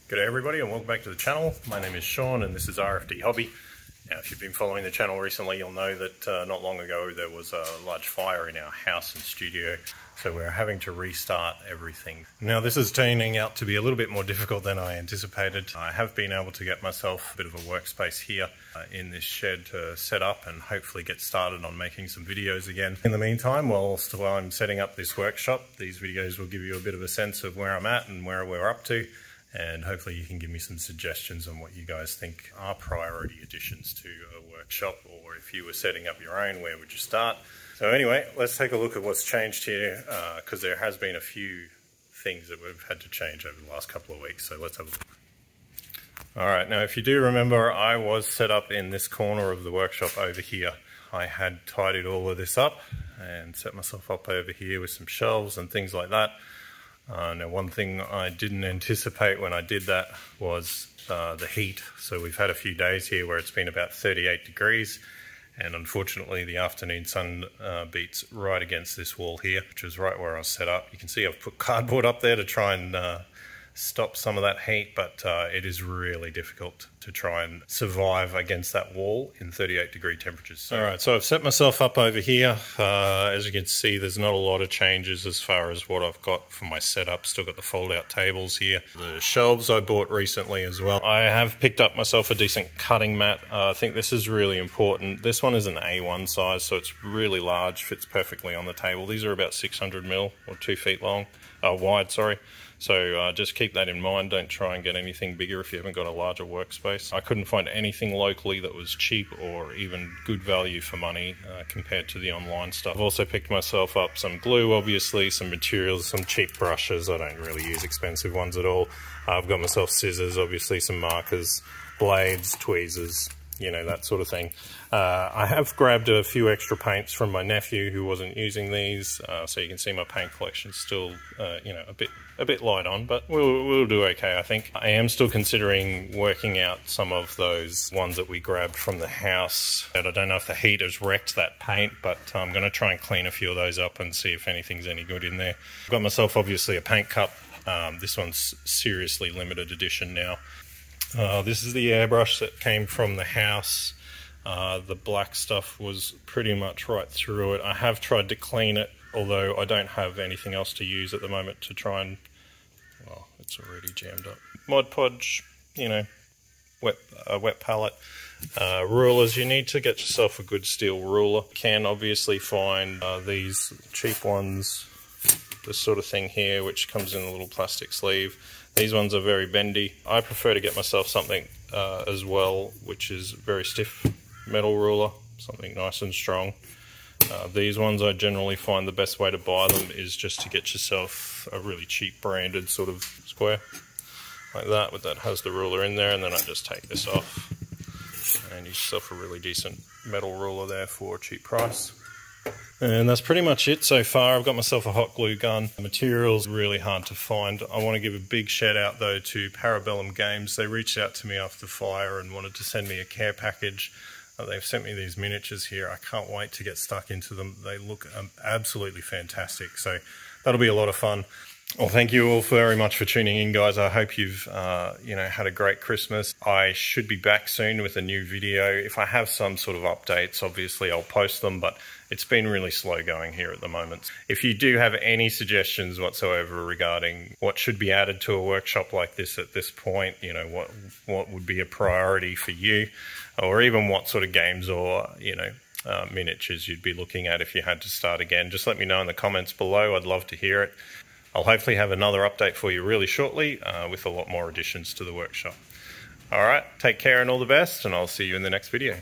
G'day everybody and welcome back to the channel. My name is Sean and this is RFD Hobby. Now if you've been following the channel recently you'll know that not long ago there was a large fire in our house and studio, so we're having to restart everything. Now this is turning out to be a little bit more difficult than I anticipated. I have been able to get myself a bit of a workspace here in this shed to set up and hopefully get started on making some videos again. In the meantime, whilst I'm setting up this workshop, these videos will give you a bit of a sense of where I'm at and where we're up to. And hopefully you can give me some suggestions on what you guys think are priority additions to a workshop, or if you were setting up your own, where would you start? So anyway, let's take a look at what's changed here, because there has been a few things that we've had to change over the last couple of weeks, so let's have a look. Alright, now if you do remember, I was set up in this corner of the workshop over here. I had tidied all of this up and set myself up over here with some shelves and things like that. Now one thing I didn't anticipate when I did that was the heat. So we've had a few days here where it's been about 38 degrees, and unfortunately the afternoon sun beats right against this wall here, which is right where I was set up. You can see I've put cardboard up there to try and stop some of that heat, but it is really difficult to try and survive against that wall in 38-degree temperatures. Alright, so I've set myself up over here. As you can see, there's not a lot of changes as far as what I've got for my setup. Still got the fold-out tables here. The shelves I bought recently as well. I have picked up myself a decent cutting mat. I think this is really important. This one is an A1 size, so it's really large, fits perfectly on the table. These are about 600 mil or 2 feet long, wide, sorry. So just keep that in mind. Don't try and get anything bigger if you haven't got a larger workspace. I couldn't find anything locally that was cheap or even good value for money compared to the online stuff. I've also picked myself up some glue, obviously, some materials, some cheap brushes. I don't really use expensive ones at all. I've got myself scissors, obviously some markers, blades, tweezers, you know, that sort of thing. I have grabbed a few extra paints from my nephew who wasn't using these, so you can see my paint collection's still, you know, a bit light on, but we'll do okay, I think. I am still considering working out some of those ones that we grabbed from the house. And I don't know if the heat has wrecked that paint, but I'm going to try and clean a few of those up and see if anything's any good in there. I've got myself obviously a paint cup. This one's seriously limited edition now. This is the airbrush that came from the house. The black stuff was pretty much right through it. I have tried to clean it, although I don't have anything else to use at the moment to try and, well, it's already jammed up. Mod Podge, you know, wet palette. Rulers, you need to get yourself a good steel ruler. You can obviously find these cheap ones, this sort of thing here, which comes in a little plastic sleeve. These ones are very bendy. I prefer to get myself something as well, which is very stiff metal ruler, something nice and strong. These ones, I generally find the best way to buy them is just to get yourself a really cheap branded sort of square, like that, but that has the ruler in there, and then I just take this off and use yourself a really decent metal ruler there for a cheap price. And that's pretty much it so far. I've got myself a hot glue gun. The material's really hard to find. I want to give a big shout out though to Parabellum Games. They reached out to me after the fire and wanted to send me a care package. They've sent me these miniatures here. I can't wait to get stuck into them. They look absolutely fantastic. So that'll be a lot of fun. Well, thank you all very much for tuning in, guys. I hope you've you know, had a great Christmas. I should be back soon with a new video. If I have some sort of updates, obviously I'll post them, but it's been really slow going here at the moment. If you do have any suggestions whatsoever regarding what should be added to a workshop like this at this point, you know, what would be a priority for you, or even what sort of games or, you know, miniatures you'd be looking at if you had to start again, just let me know in the comments below. I'd love to hear it. I'll hopefully have another update for you really shortly with a lot more additions to the workshop. Alright, take care and all the best, and I'll see you in the next video.